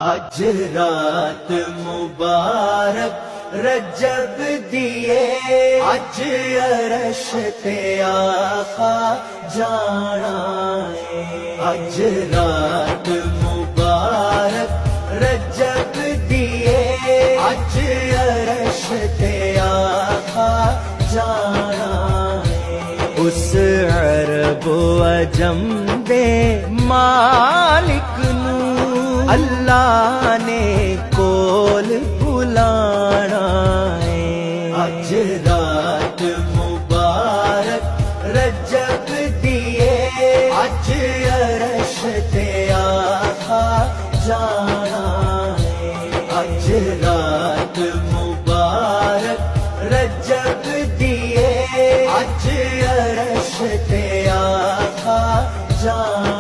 अज रात मुबारक रजब दिए, अज अरश ते आका जाना है। अज रात मुबारक रजब दिए, अज अरश ते आका जाना है। उस अरब अजम दे मालिक नू अल्लाह ने कोल बुलाना है। अज रात मुबारक रजब दिए, अज अरश ते आका जाना है। अज रात मुबारक रजब दिए, अज अरश ते आका जाना